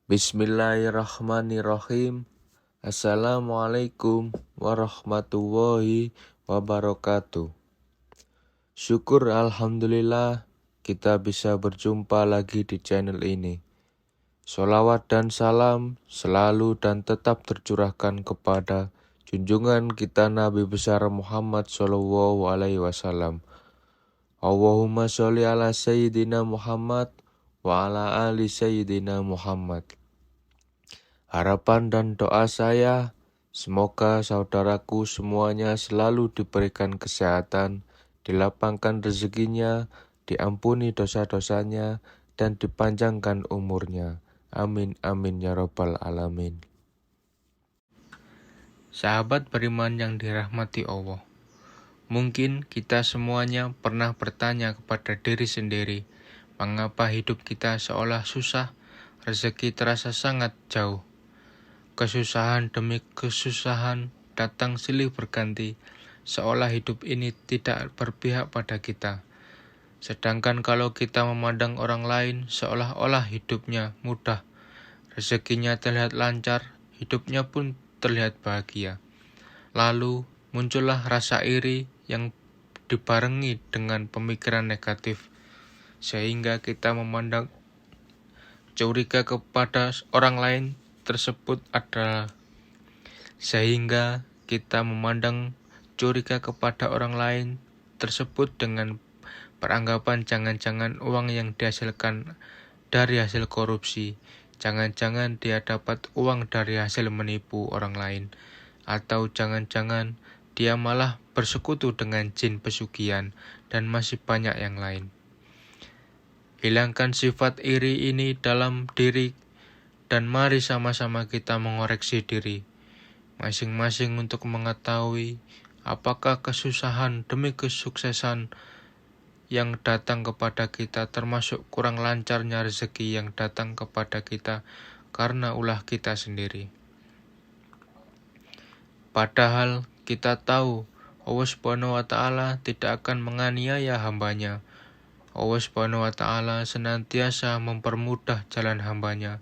Bismillahirrahmanirrahim. Assalamualaikum warahmatullahi wabarakatuh. Syukur alhamdulillah kita bisa berjumpa lagi di channel ini. Sholawat dan salam selalu dan tetap tercurahkan kepada junjungan kita Nabi besar Muhammad SAW. Allahumma sholli ala Sayyidina Muhammad wa ala ali Sayyidina Muhammad. Harapan dan doa saya, semoga saudaraku semuanya selalu diberikan kesehatan, dilapangkan rezekinya, diampuni dosa-dosanya, dan dipanjangkan umurnya. Amin, amin, ya rabbal alamin. Sahabat beriman yang dirahmati Allah, mungkin kita semuanya pernah bertanya kepada diri sendiri, mengapa hidup kita seolah susah, rezeki terasa sangat jauh. Kesusahan demi kesusahan datang silih berganti, seolah hidup ini tidak berpihak pada kita. Sedangkan kalau kita memandang orang lain, seolah-olah hidupnya mudah, rezekinya terlihat lancar, hidupnya pun terlihat bahagia. Lalu muncullah rasa iri yang dibarengi dengan pemikiran negatif, sehingga kita memandang curiga kepada orang lain tersebut adalah dengan beranggapan jangan-jangan uang yang dihasilkan dari hasil korupsi, jangan-jangan dia dapat uang dari hasil menipu orang lain, atau jangan-jangan dia malah bersekutu dengan jin pesugihan, dan masih banyak yang lain. Hilangkan sifat iri ini dalam diri, dan mari sama-sama kita mengoreksi diri masing-masing untuk mengetahui apakah kesusahan demi kesuksesan yang datang kepada kita termasuk kurang lancarnya rezeki yang datang kepada kita karena ulah kita sendiri. Padahal kita tahu Allah Subhanahu wa Ta'ala tidak akan menganiaya hambanya. Allah Subhanahu wa Ta'ala senantiasa mempermudah jalan hambanya.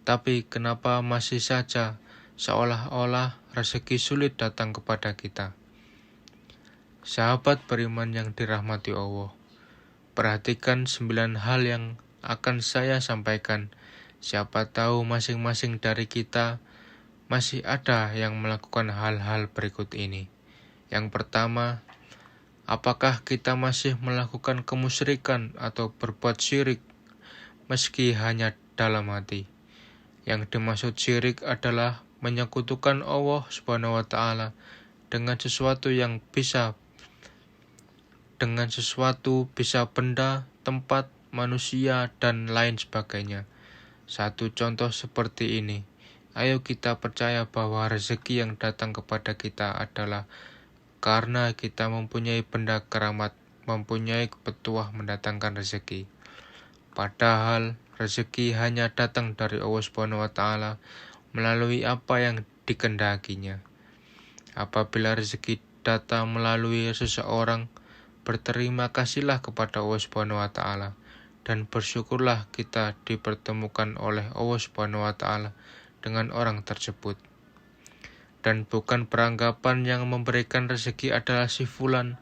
Tapi kenapa masih saja seolah-olah rezeki sulit datang kepada kita? Sahabat beriman yang dirahmati Allah, perhatikan 9 hal yang akan saya sampaikan. Siapa tahu masing-masing dari kita masih ada yang melakukan hal-hal berikut ini. Yang pertama, apakah kita masih melakukan kemusyrikan atau berbuat syirik meski hanya dalam hati? Yang dimaksud syirik adalah menyekutukan Allah Subhanahu wa Ta'ala dengan sesuatu bisa benda, tempat, manusia, dan lain sebagainya. Satu contoh seperti ini. Ayo kita percaya bahwa rezeki yang datang kepada kita adalah karena kita mempunyai benda keramat, mempunyai petuah mendatangkan rezeki. Padahal rezeki hanya datang dari Allah Subhanahu wa Ta'ala melalui apa yang dikehendakinya. Apabila rezeki datang melalui seseorang, berterima kasihlah kepada Allah Subhanahu wa Ta'ala dan bersyukurlah kita dipertemukan oleh Allah Subhanahu wa Ta'ala dengan orang tersebut. Dan bukan beranggapan yang memberikan rezeki adalah si fulan,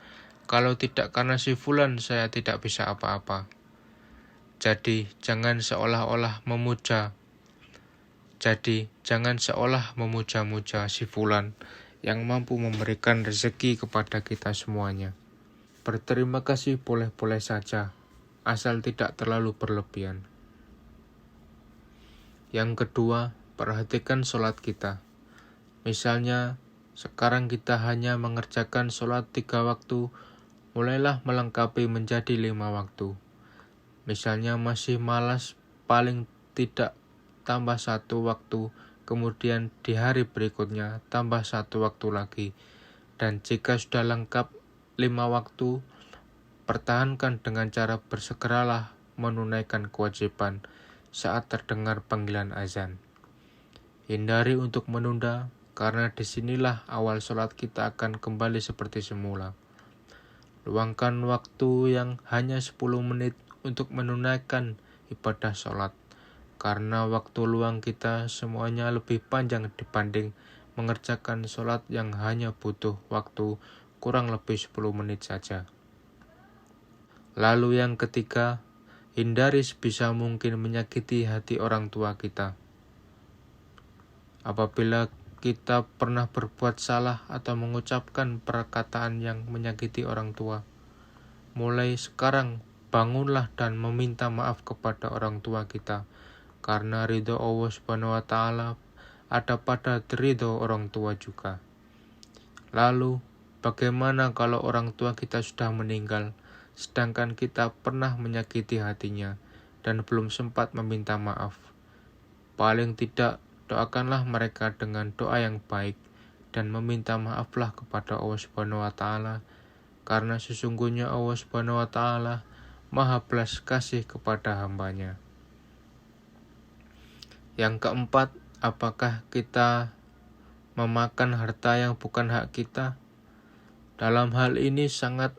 kalau tidak karena si fulan saya tidak bisa apa-apa. Jadi jangan seolah memuja-muja si fulan yang mampu memberikan rezeki kepada kita semuanya. Berterima kasih boleh-boleh saja, asal tidak terlalu berlebihan. Yang kedua, perhatikan sholat kita. Misalnya, sekarang kita hanya mengerjakan sholat 3 waktu, mulailah melengkapi menjadi 5 waktu. Misalnya masih malas, paling tidak tambah 1 waktu, kemudian di hari berikutnya tambah 1 waktu lagi. Dan jika sudah lengkap 5 waktu, pertahankan dengan cara bersegeralah menunaikan kewajiban saat terdengar panggilan azan. Hindari untuk menunda, karena disinilah awal sholat kita akan kembali seperti semula. Luangkan waktu yang hanya 10 menit untuk menunaikan ibadah sholat. karena waktu luang kita semuanya lebih panjang dibanding mengerjakan sholat yang hanya butuh waktu kurang lebih 10 menit saja. Lalu yang ketiga, hindari sebisa mungkin menyakiti hati orang tua kita. Apabila kita pernah berbuat salah atau mengucapkan perkataan yang menyakiti orang tua, mulai sekarang bangunlah dan meminta maaf kepada orang tua kita, karena ridho Allah Subhanahu wa Ta'ala ada pada ridho orang tua juga. Lalu, bagaimana kalau orang tua kita sudah meninggal, sedangkan kita pernah menyakiti hatinya dan belum sempat meminta maaf? Paling tidak, doakanlah mereka dengan doa yang baik dan meminta maaflah kepada Allah Subhanahu wa Ta'ala, karena sesungguhnya Allah Subhanahu wa Ta'ala Maha belas kasih kepada hambanya. Yang keempat, apakah kita memakan harta yang bukan hak kita? Dalam hal ini sangat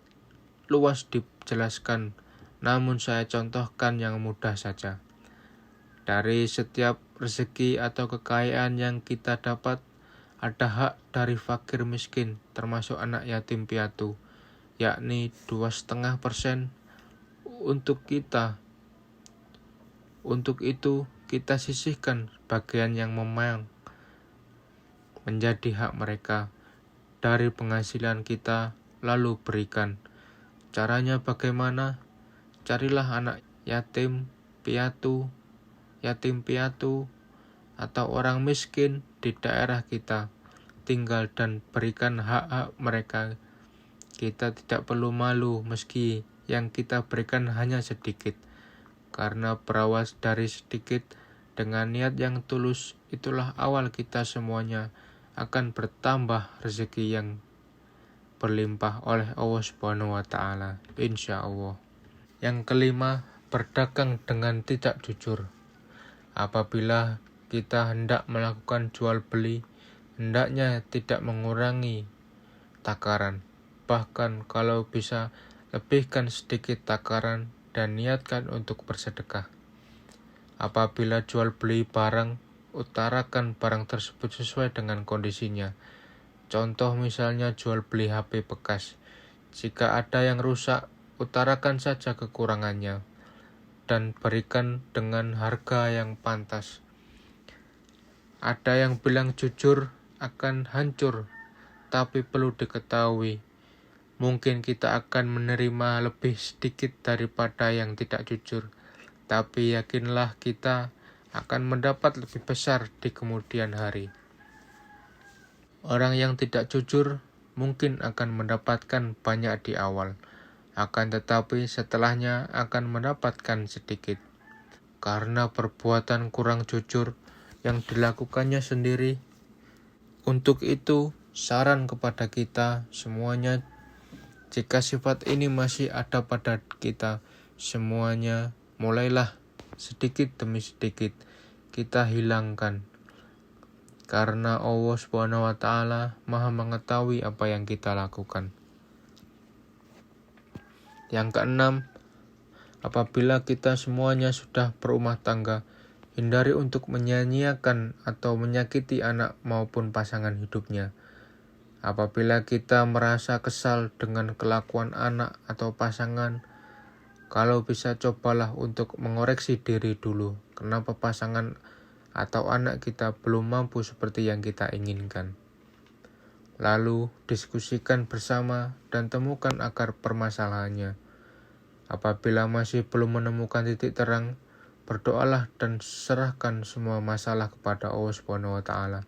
luas dijelaskan, namun saya contohkan yang mudah saja. Dari setiap rezeki atau kekayaan yang kita dapat, ada hak dari fakir miskin, termasuk anak yatim piatu, yakni 2,5% untuk kita. Untuk itu, kita sisihkan bagian yang memang menjadi hak mereka dari penghasilan kita, lalu berikan. Caranya bagaimana? Carilah anak yatim piatu, atau orang miskin di daerah kita tinggal dan berikan hak-hak mereka. Kita tidak perlu malu meski yang kita berikan hanya sedikit, karena berawal dari sedikit dengan niat yang tulus, itulah awal kita semuanya akan bertambah rezeki yang berlimpah oleh Allah Subhanahu wa Ta'ala, insya Allah. Yang kelima, berdagang dengan tidak jujur. Apabila kita hendak melakukan jual beli, hendaknya tidak mengurangi takaran. Bahkan kalau bisa, lebihkan sedikit takaran dan niatkan untuk bersedekah. Apabila jual beli barang, utarakan barang tersebut sesuai dengan kondisinya. Contoh misalnya jual beli HP bekas. Jika ada yang rusak, utarakan saja kekurangannya dan berikan dengan harga yang pantas. Ada yang bilang jujur akan hancur, tapi perlu diketahui, mungkin kita akan menerima lebih sedikit daripada yang tidak jujur, tapi yakinlah kita akan mendapat lebih besar di kemudian hari. Orang yang tidak jujur mungkin akan mendapatkan banyak di awal, akan tetapi setelahnya akan mendapatkan sedikit, karena perbuatan kurang jujur yang dilakukannya sendiri. Untuk itu, saran kepada kita semuanya, jika sifat ini masih ada pada kita semuanya, mulailah sedikit demi sedikit kita hilangkan, karena Allah Subhanahu wa Ta'ala Maha mengetahui apa yang kita lakukan. Yang keenam, apabila kita semuanya sudah berumah tangga, hindari untuk menyanyiakan atau menyakiti anak maupun pasangan hidupnya. Apabila kita merasa kesal dengan kelakuan anak atau pasangan, kalau bisa cobalah untuk mengoreksi diri dulu, kenapa pasangan atau anak kita belum mampu seperti yang kita inginkan. Lalu diskusikan bersama dan temukan akar permasalahannya. Apabila masih belum menemukan titik terang, berdoalah dan serahkan semua masalah kepada Allah Subhanahu wa Ta'ala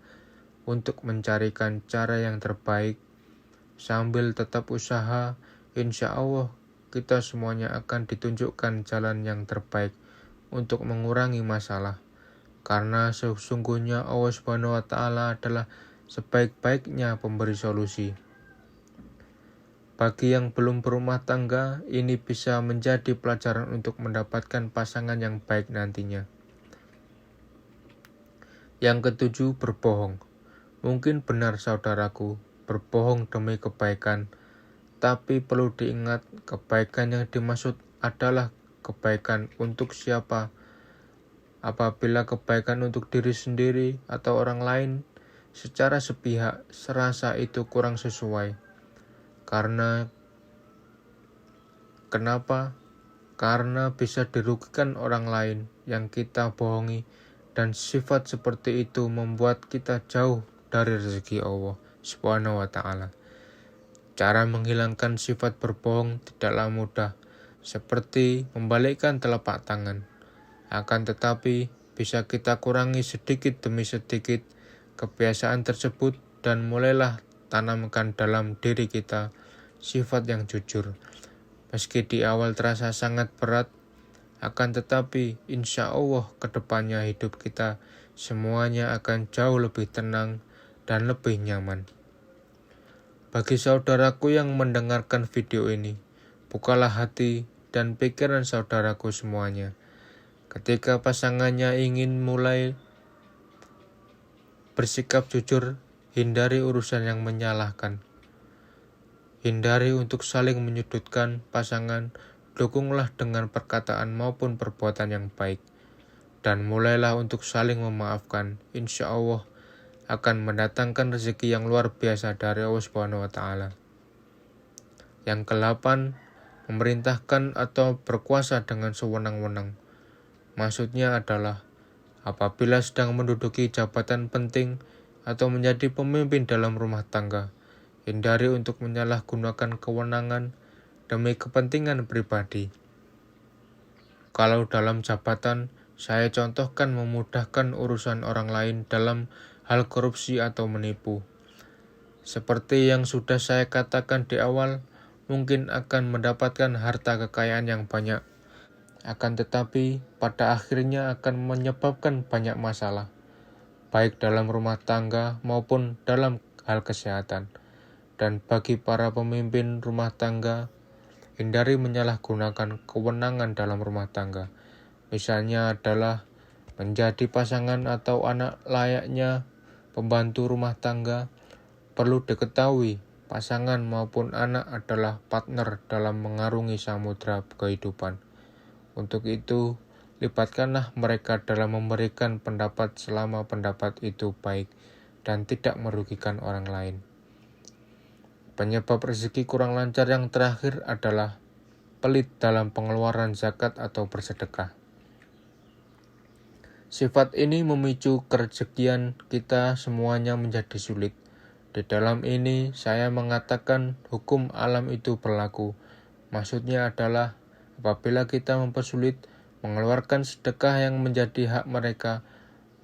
untuk mencarikan cara yang terbaik. Sambil tetap usaha, insya Allah kita semuanya akan ditunjukkan jalan yang terbaik untuk mengurangi masalah, karena sesungguhnya Allah Subhanahu wa Ta'ala adalah sebaik-baiknya pemberi solusi. Bagi yang belum berumah tangga, ini bisa menjadi pelajaran untuk mendapatkan pasangan yang baik nantinya. Yang ketujuh, berbohong. Mungkin benar saudaraku, berbohong demi kebaikan, tapi perlu diingat, kebaikan yang dimaksud adalah kebaikan untuk siapa Apabila kebaikan untuk diri sendiri atau orang lain secara sepihak serasa itu kurang sesuai. Kenapa? Karena bisa dirugikan orang lain yang kita bohongi, dan sifat seperti itu membuat kita jauh dari rezeki Allah Subhanahu wa Ta'ala. Cara menghilangkan sifat berbohong tidaklah mudah, seperti membalikkan telapak tangan. Akan tetapi, bisa kita kurangi sedikit demi sedikit kebiasaan tersebut dan mulailah tanamkan dalam diri kita sifat yang jujur. Meski di awal terasa sangat berat, akan tetapi insya Allah kedepannya hidup kita semuanya akan jauh lebih tenang dan lebih nyaman. Bagi saudaraku yang mendengarkan video ini, bukalah hati dan pikiran saudaraku semuanya. Ketika pasangannya ingin mulai bersikap jujur, hindari urusan yang menyalahkan. Hindari untuk saling menyudutkan pasangan, dukunglah dengan perkataan maupun perbuatan yang baik. Dan mulailah untuk saling memaafkan. Insya Allah akan mendatangkan rezeki yang luar biasa dari Allah Subhanahu wa Ta'ala. Yang ke-8, memerintahkan atau berkuasa dengan sewenang-wenang. Maksudnya adalah apabila sedang menduduki jabatan penting atau menjadi pemimpin dalam rumah tangga, hindari untuk menyalahgunakan kewenangan demi kepentingan pribadi. Kalau dalam jabatan, saya contohkan memudahkan urusan orang lain dalam hal korupsi atau menipu. Seperti yang sudah saya katakan di awal, mungkin akan mendapatkan harta kekayaan yang banyak. Akan tetapi, pada akhirnya akan menyebabkan banyak masalah, baik dalam rumah tangga maupun dalam hal kesehatan. Dan bagi para pemimpin rumah tangga, hindari menyalahgunakan kewenangan dalam rumah tangga. Misalnya adalah menjadi pasangan atau anak layaknya pembantu rumah tangga. Perlu diketahui, pasangan maupun anak adalah partner dalam mengarungi samudra kehidupan. Untuk itu, libatkanlah mereka dalam memberikan pendapat selama pendapat itu baik dan tidak merugikan orang lain. Penyebab rezeki kurang lancar yang terakhir adalah pelit dalam pengeluaran zakat atau bersedekah. Sifat ini memicu kerezekian kita semuanya menjadi sulit. Di dalam ini saya mengatakan hukum alam itu berlaku. Maksudnya adalah apabila kita mempersulit mengeluarkan sedekah yang menjadi hak mereka,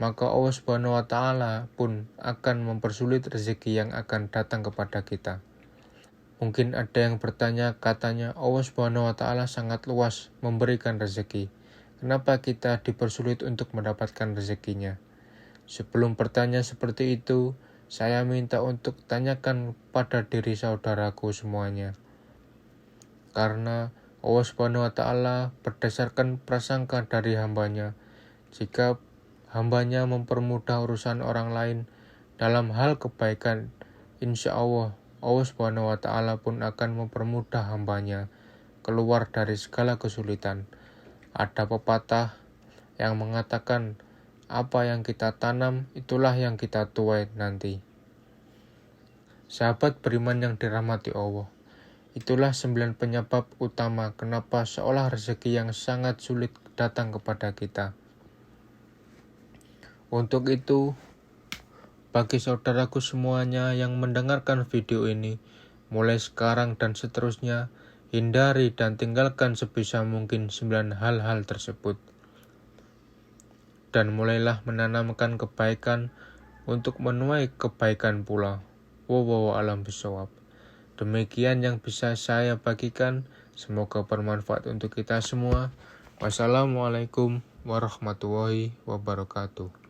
maka Allah Subhanahu wa Ta'ala pun akan mempersulit rezeki yang akan datang kepada kita. Mungkin ada yang bertanya, katanya Allah Subhanahu wa Ta'ala sangat luas memberikan rezeki. Kenapa kita dipersulit untuk mendapatkan rezekinya? Sebelum bertanya seperti itu, saya minta untuk tanyakan pada diri saudaraku semuanya. Karena Allah Subhanahu wa Ta'ala berdasarkan prasangka dari hambanya, jika hambanya mempermudah urusan orang lain dalam hal kebaikan, insya Allah Subhanahu wa Ta'ala pun akan mempermudah hambanya keluar dari segala kesulitan. Ada pepatah yang mengatakan, apa yang kita tanam, itulah yang kita tuai nanti. Sahabat beriman yang dirahmati Allah, itulah 9 penyebab utama kenapa seolah rezeki yang sangat sulit datang kepada kita. Untuk itu, bagi saudaraku semuanya yang mendengarkan video ini, mulai sekarang dan seterusnya, hindari dan tinggalkan sebisa mungkin 9 hal-hal tersebut. Dan mulailah menanamkan kebaikan untuk menuai kebaikan pula. Wallahu a'lam bishawab. Demikian yang bisa saya bagikan, semoga bermanfaat untuk kita semua. Wassalamualaikum warahmatullahi wabarakatuh.